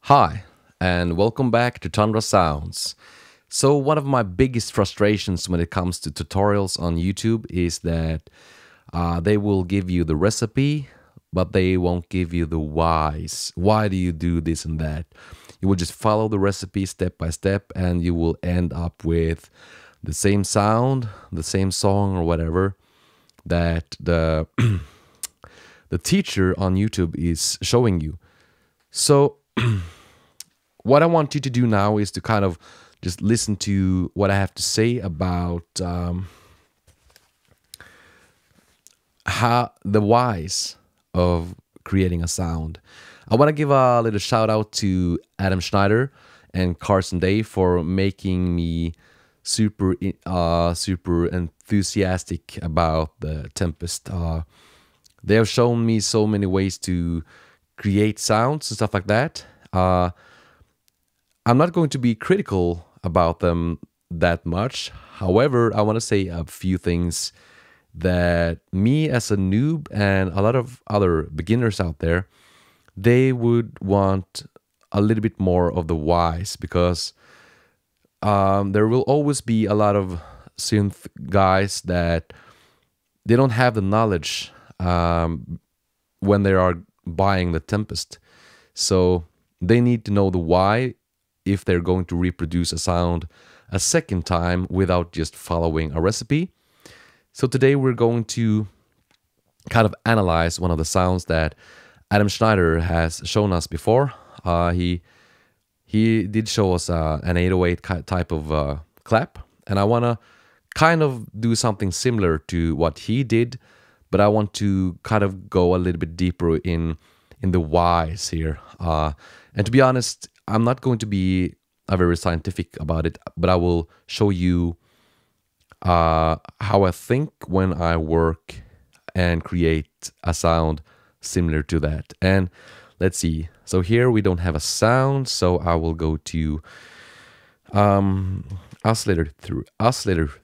Hi, and welcome back to Tundra Sounds. So, one of my biggest frustrations when it comes to tutorials on YouTube is that they will give you the recipe, but they won't give you the whys. Why do you do this and that? You will just follow the recipe step by step, and you will end up with the same sound, the same song, or whatever that the teacher on YouTube is showing you. So, what I want you to do now is to kind of just listen to what I have to say about how the whys of creating a sound. I want to give a little shout out to Adam Schneider and Carson Day for making me super enthusiastic about the Tempest. They have shown me so many ways to create sounds and stuff like that. I'm not going to be critical about them that much. However, I want to say a few things that me as a noob and a lot of other beginners out there, they would want a little bit more of the whys, because there will always be a lot of synth guys that they don't have the knowledge when they are buying the Tempest. So they need to know the why if they're going to reproduce a sound a second time without just following a recipe. So today we're going to kind of analyze one of the sounds that Adam Schneider has shown us before. He did show us an 808 type of clap, and I want to kind of do something similar to what he did, but I want to kind of go a little bit deeper in the whys here. And to be honest, I'm not going to be very scientific about it, but I will show you how I think when I work and create a sound similar to that. And let's see. So here we don't have a sound, so I will go to oscillator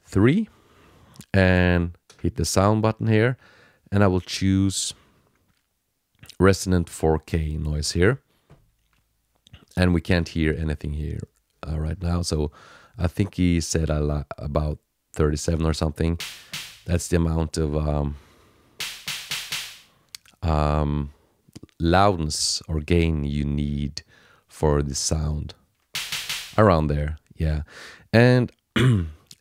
3 and hit the sound button here, and I will choose resonant 4K noise here. And we can't hear anything here right now. So I think he said about 37 or something. That's the amount of loudness or gain you need for the sound. Around there, yeah. And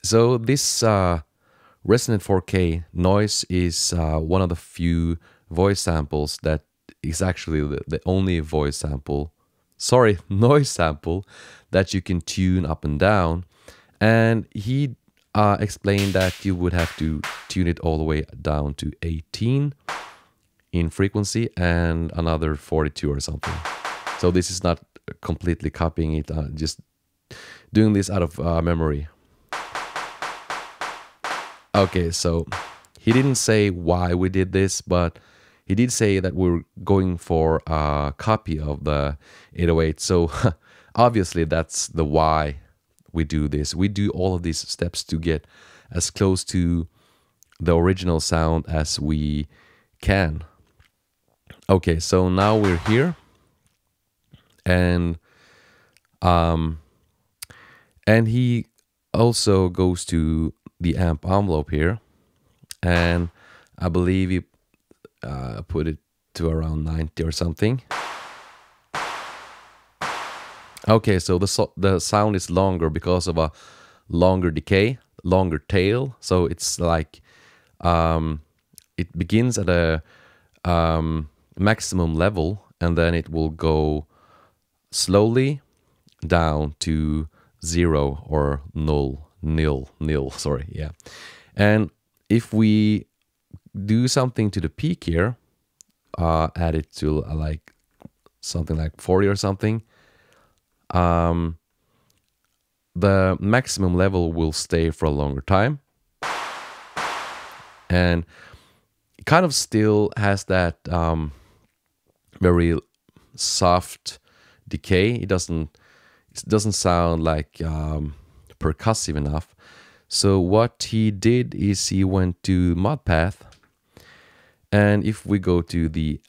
so this resonant 4K noise is one of the few voice samples that is actually the only voice sample, noise sample that you can tune up and down. And he explained that you would have to tune it all the way down to 18 in frequency and another 42 or something. So this is not completely copying it, just doing this out of memory. Okay, so he didn't say why we did this, but he did say that we're going for a copy of the 808. So obviously that's the why we do this. We do all of these steps to get as close to the original sound as we can. Okay, so now we're here, and he also goes to the amp envelope here, and I believe he put it to around 90 or something. Okay, so the sound is longer because of a longer decay, longer tail. So it's like it begins at a maximum level, and then it will go slowly down to 0 or nil. Sorry, yeah. And if we do something to the peak here, add it to like something like 40 or something, the maximum level will stay for a longer time, and it kind of still has that very soft decay. It doesn't sound like percussive enough. So what he did is he went to Modpath, and if we go to the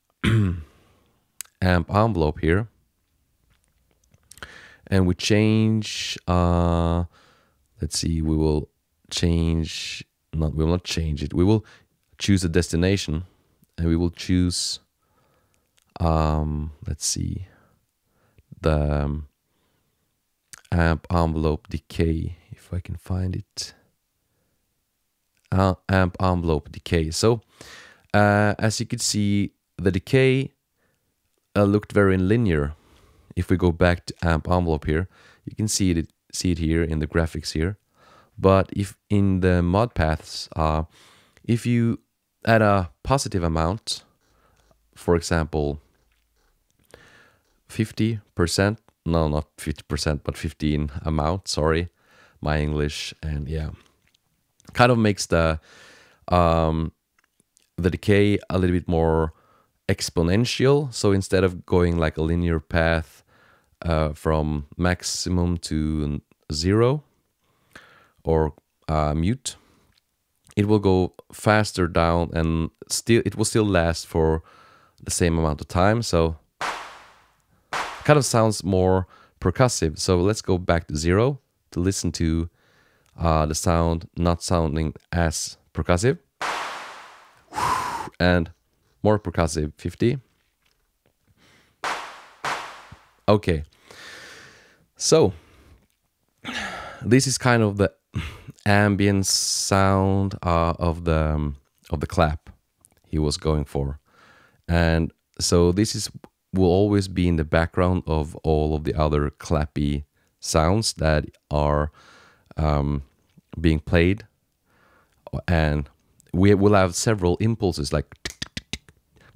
amp envelope here, and we change, let's see, we will change, not, we will not change it, we will choose a destination, and we will choose, let's see, the amp envelope decay, if I can find it. Amp envelope decay. So as you can see, the decay looked very linear. If we go back to amp envelope here, you can see it here in the graphics here. But if in the mod paths, if you add a positive amount, for example, 50%, no, not 50%, but 15 amount, sorry, my English, and yeah, kind of makes the decay a little bit more exponential. So instead of going like a linear path from maximum to 0 or mute, it will go faster down, and still it will still last for the same amount of time. So kind of sounds more percussive. So let's go back to 0 to listen to the sound not sounding as percussive, and more percussive, 50. Okay, so this is kind of the ambient sound of the clap he was going for, and so this will always be in the background of all of the other clappy sounds that are being played, and we will have several impulses like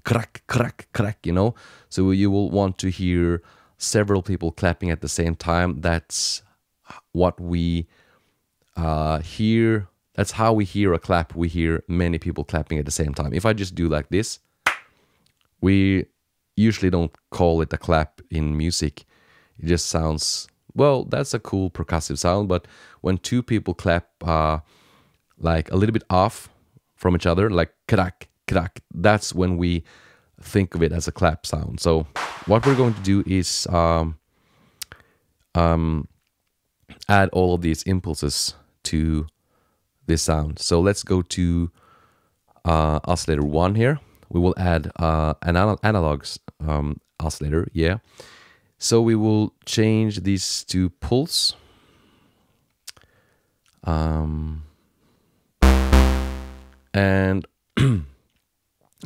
crack, crack, crack, you know. So you will want to hear several people clapping at the same time. That's what we hear. That's how we hear a clap. We hear many people clapping at the same time. If I just do like this, we usually don't call it a clap in music. It just sounds, well, that's a cool percussive sound. But when two people clap like a little bit off from each other, like crack, crack, that's when we think of it as a clap sound. So what we're going to do is add all of these impulses to this sound. So let's go to oscillator 1 here. We will add an analog oscillator, yeah. So we will change these to pulse. And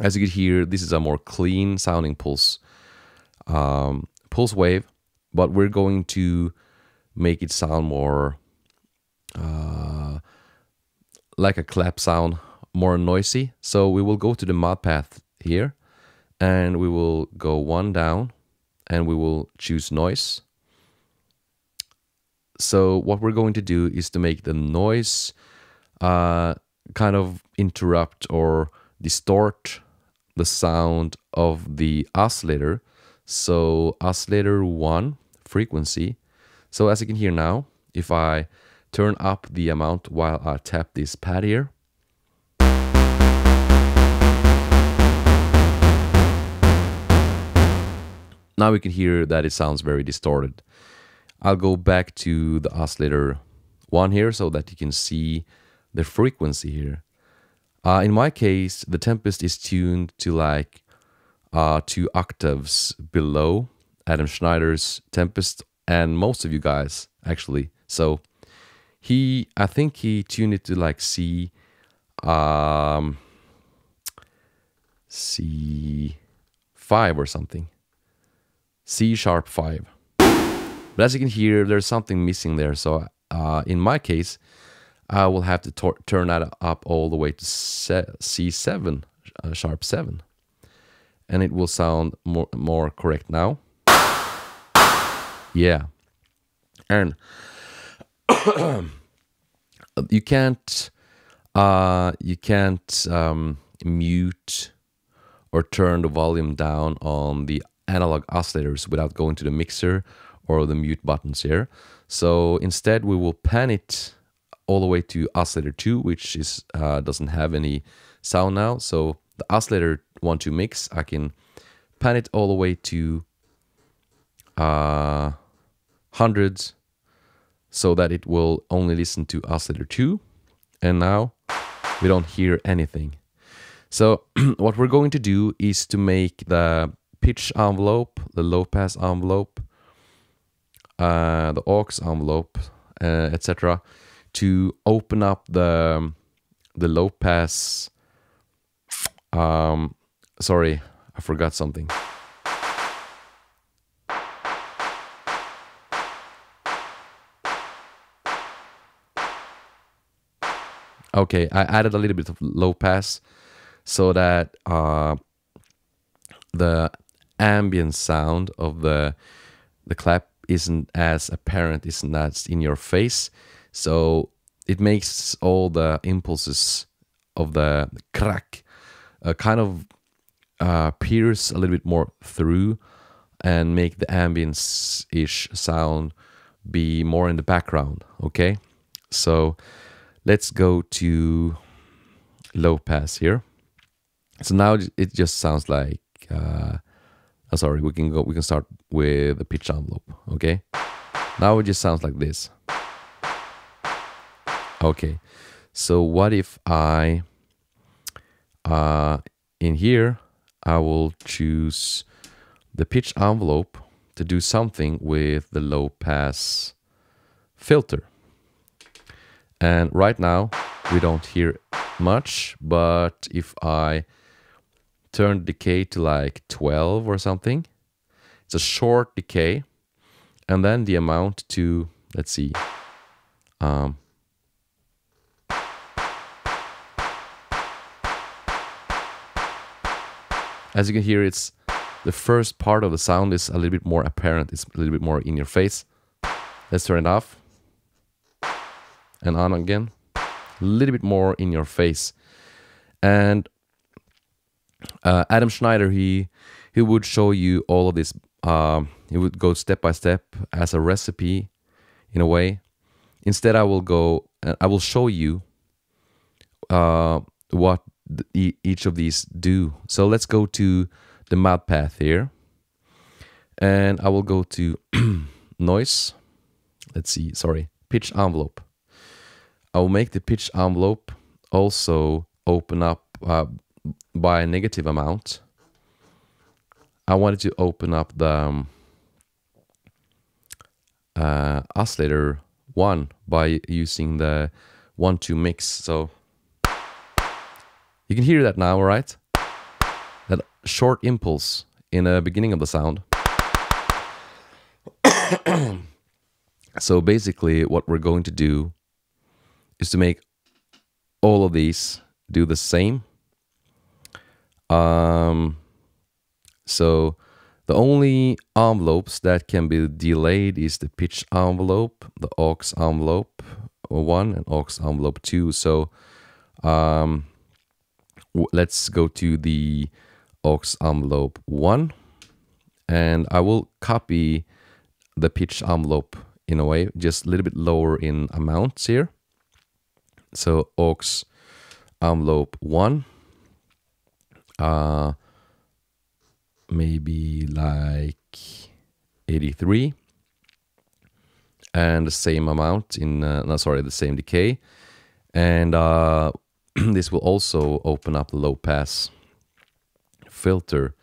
as you can hear, this is a more clean sounding pulse wave, but we're going to make it sound more like a clap sound, more noisy. So we will go to the mod path here, and we will go one down, and we will choose noise. So what we're going to do is to make the noise kind of interrupt or distort the sound of the oscillator. So oscillator 1 frequency. So as you can hear now, if I turn up the amount while I tap this pad here, now we can hear that it sounds very distorted. I'll go back to the oscillator 1 here so that you can see the frequency here. In my case, the Tempest is tuned to like 2 octaves below Adam Schneider's Tempest, and most of you guys actually. So I think he tuned it to like C5 or something, C#5. But as you can hear, there's something missing there. So in my case, I will have to turn that up all the way to C7, #7, and it will sound more correct now. Yeah, and you can't mute or turn the volume down on the analog oscillators without going to the mixer or the mute buttons here. So instead, we will pan it all the way to oscillator 2, which is doesn't have any sound now. So the oscillator 1, 2 mix, I can pan it all the way to 100 100 so that it will only listen to oscillator 2. And now we don't hear anything. So what we're going to do is to make the pitch envelope, the low pass envelope, the aux envelope, etc., to open up the low pass. Sorry, I forgot something. Okay, I added a little bit of low pass so that the ambient sound of the clap isn't as apparent, isn't as in your face. So it makes all the impulses of the crack kind of pierce a little bit more through and make the ambience-ish sound be more in the background, okay? So let's go to low pass here. So now it just sounds like, sorry, we can start with the pitch envelope, okay? Now it just sounds like this. Okay, so what if I, in here, I will choose the pitch envelope to do something with the low pass filter. And right now, we don't hear much, but if I turn decay to like 12 or something, it's a short decay, and then the amount to, let's see, as you can hear, it's the first part of the sound is a little bit more apparent. It's a little bit more in your face. Let's turn it off and on again. A little bit more in your face. And Adam Schneider, he would show you all of this. He would go step by step as a recipe, in a way. Instead, I will show you what each of these do. So let's go to the mod path here, and I will go to noise. Let's see, sorry, pitch envelope. I will make the pitch envelope also open up by a negative amount. I wanted to open up the oscillator 1 by using the 1-2 mix. So you can hear that now, right? That short impulse in the beginning of the sound. So basically what we're going to do is to make all of these do the same. So the only envelopes that can be delayed is the pitch envelope, the aux envelope 1 and aux envelope 2. So let's go to the aux envelope 1, and I will copy the pitch envelope in a way, just a little bit lower in amounts here. So aux envelope 1, maybe like 83, and the same amount in, the same decay. And this will also open up the low pass filter,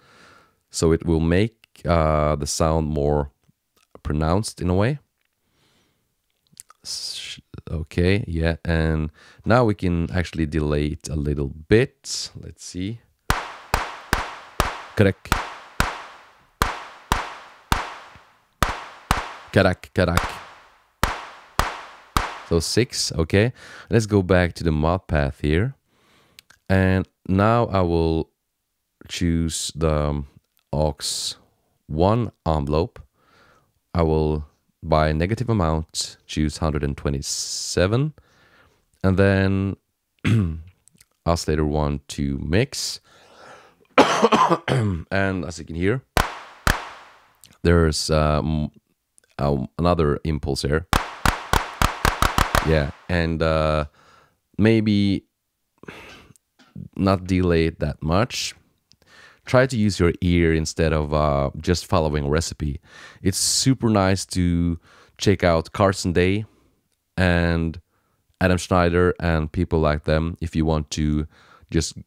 so it will make the sound more pronounced in a way. Okay, yeah, and now we can actually delay it a little bit. Let's see. Correct. Correct. So 6, okay. Let's go back to the mod path here. And now I will choose the aux 1 envelope. I will, by negative amount, choose 127. And then oscillator 1-2 mix. And as you can hear, there's another impulse here. Yeah, and maybe not delay it that much. Try to use your ear instead of just following a recipe. It's super nice to check out Carson Day and Adam Schneider and people like them if you want to just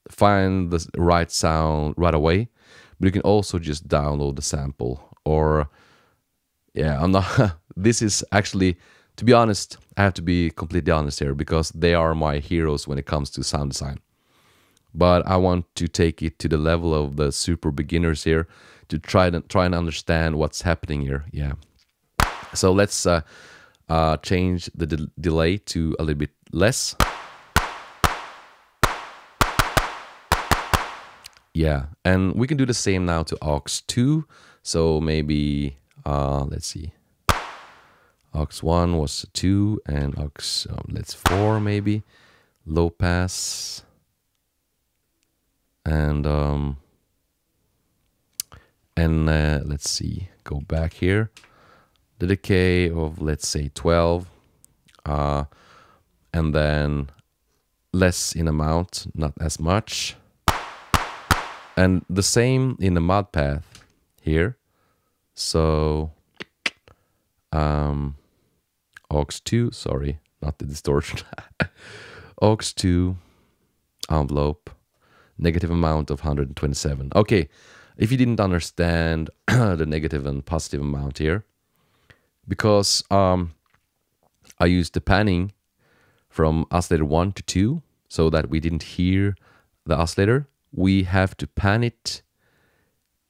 find the right sound right away. But you can also just download the sample. Or yeah, I'm not this is actually, to be honest, I have to be completely honest here, because they are my heroes when it comes to sound design. But I want to take it to the level of the super beginners here to try and understand what's happening here. Yeah. So let's change the delay to a little bit less. Yeah, and we can do the same now to aux 2. So maybe, let's see. Aux 1 was 2, and aux, let's 4 maybe. Low pass. And let's see, go back here. The decay of, let's say, 12. And then less in amount, not as much. And the same in the mod path here. So aux 2, sorry, not the distortion. Aux 2 envelope, negative amount of 127. Okay, if you didn't understand the negative and positive amount here, because I used the panning from oscillator 1 to 2 so that we didn't hear the oscillator, we have to pan it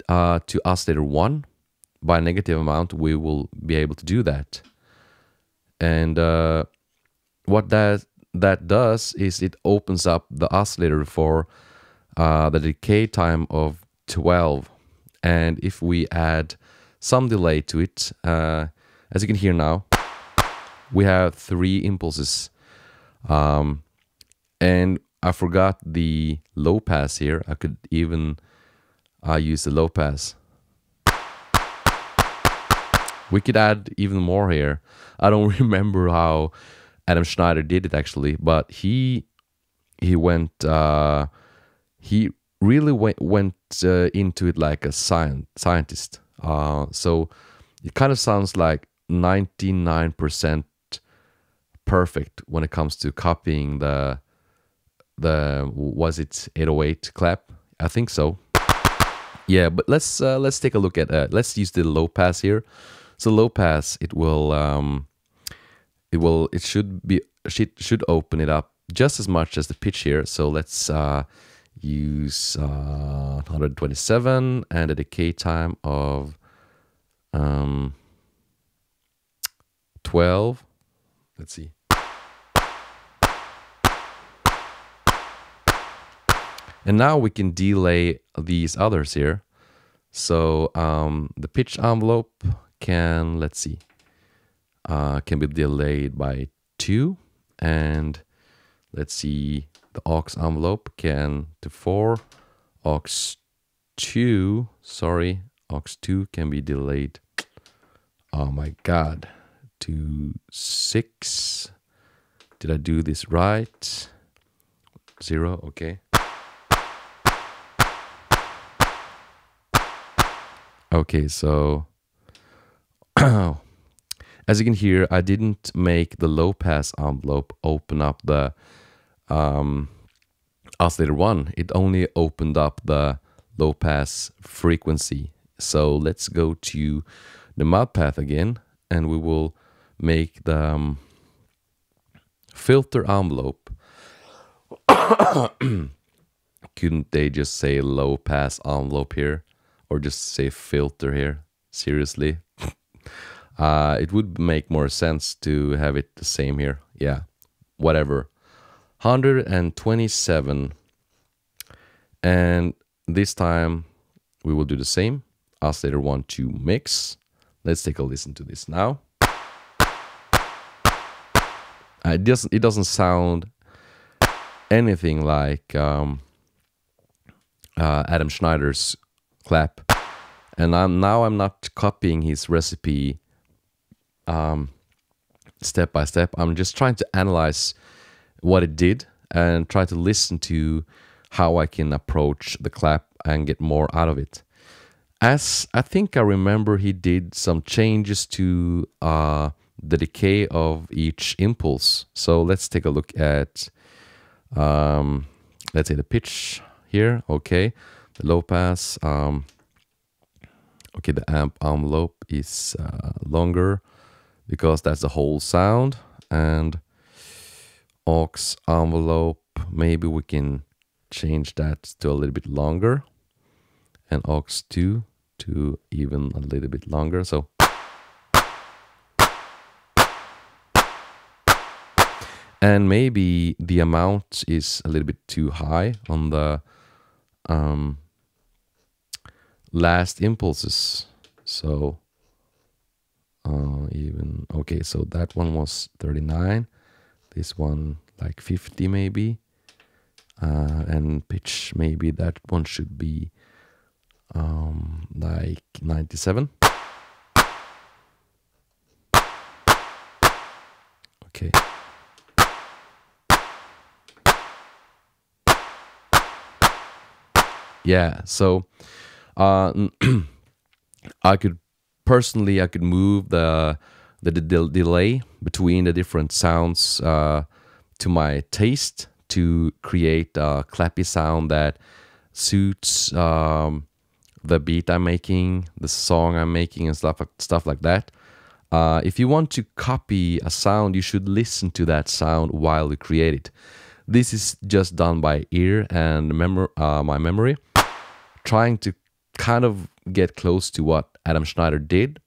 to oscillator 1 by negative amount. We will be able to do that. And what that does is it opens up the oscillator for the decay time of 12. And if we add some delay to it, as you can hear now, we have 3 impulses. And I forgot the low pass here. I could even use the low pass. We could add even more here. I don't remember how Adam Schneider did it actually, but he went he really went into it like a scientist. So it kind of sounds like 99% perfect when it comes to copying the was it 808 clap? I think so. Yeah, but let's take a look at let's use the low pass here. So low pass, it should open it up just as much as the pitch here. So let's use 127 and a decay time of 12. Let's see. And now we can delay these others here. So the pitch envelope can, let's see, can be delayed by 2. And let's see, the aux envelope can to 4. Aux 2, sorry, aux 2 can be delayed. Oh my God, to 6. Did I do this right? 0, okay. Okay, so as you can hear, I didn't make the low pass envelope open up the oscillator 1. It only opened up the low pass frequency. So let's go to the mod path again, and we will make the filter envelope. Couldn't they just say low pass envelope here? Or just say filter here? Seriously? It would make more sense to have it the same here. Yeah, whatever. 127. And this time we will do the same. Oscillator 1 to mix. Let's take a listen to this now. It doesn't sound anything like Adam Schneider's clap, and I'm not copying his recipe step by step. I'm just trying to analyze what it did and try to listen to how I can approach the clap and get more out of it. As I think I remember, he did some changes to the decay of each impulse. So let's take a look at, let's say, the pitch here. Okay, the low pass. Okay, the amp envelope is longer because that's the whole sound. And aux envelope, maybe we can change that to a little bit longer. And aux 2 to even a little bit longer. So and maybe the amount is a little bit too high on the last impulses. So even okay, so that one was 39, this one like 50 maybe, and pitch, maybe that one should be like 97. Okay. Yeah, so I could move the delay between the different sounds to my taste to create a clappy sound that suits the beat I'm making, the song I'm making, and stuff like that. If you want to copy a sound, you should listen to that sound while you create it. This is just done by ear and my memory, trying to kind of get close to what Adam Schneider did.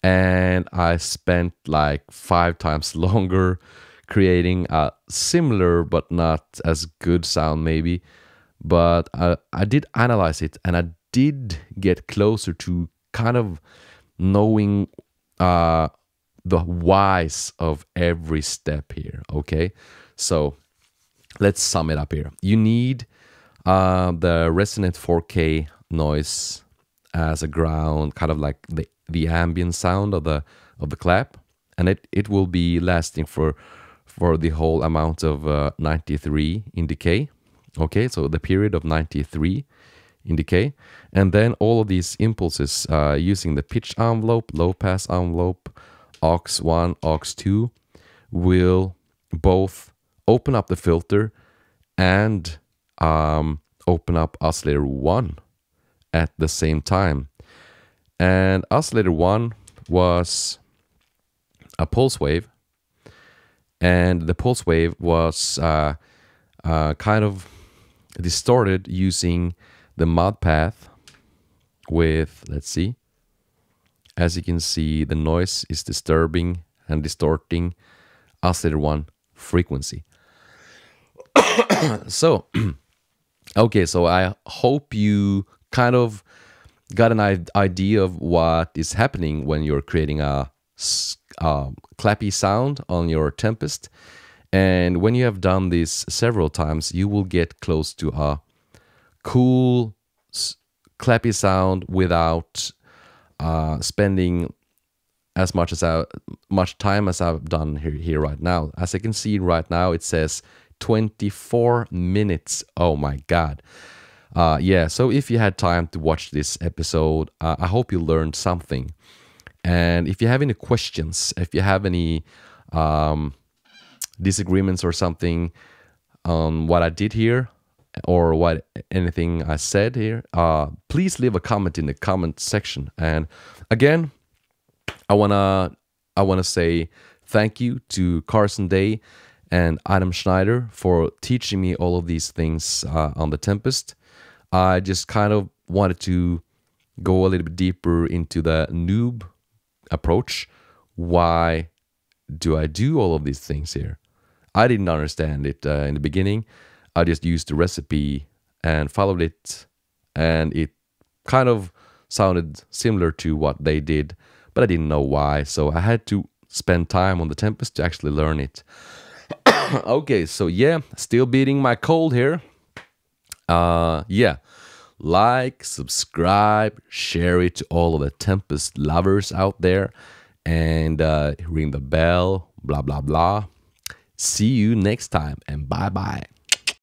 And I spent like 5 times longer creating a similar but not as good sound maybe. But I did analyze it, and I did get closer to kind of knowing the whys of every step here, okay? So let's sum it up here. You need the resonant 4K noise as a ground, kind of like the ambient sound of the clap, and it will be lasting for the whole amount of 93 in decay. Okay, so the period of 93 in decay, and then all of these impulses using the pitch envelope, low pass envelope, aux 1, aux 2 will both open up the filter and open up oscillator 1 at the same time. And oscillator 1 was a pulse wave, and the pulse wave was kind of distorted using the mod path with, let's see, as you can see, the noise is disturbing and distorting oscillator 1 frequency. So okay, so I hope you kind of got an idea of what is happening when you're creating a clappy sound on your Tempest. And when you have done this several times, you will get close to a cool clappy sound without spending as much time as I've done here right now. As I can see right now, it says 24 minutes. Oh my God. Yeah, so if you had time to watch this episode, I hope you learned something. And if you have any questions, if you have any disagreements or something on what I did here or anything I said here, please leave a comment in the comment section. And again, I wanna say thank you to Carson Day and Adam Schneider for teaching me all of these things on the Tempest. I just kind of wanted to go a little bit deeper into the noob approach. Why do I do all of these things here? I didn't understand it in the beginning. I just used the recipe and followed it, and it kind of sounded similar to what they did, but I didn't know why, so I had to spend time on the Tempest to actually learn it. Okay, so yeah, still beating my cold here. Yeah, like, subscribe, share it to all of the Tempest lovers out there, and ring the bell, blah blah blah. See you next time, and bye bye.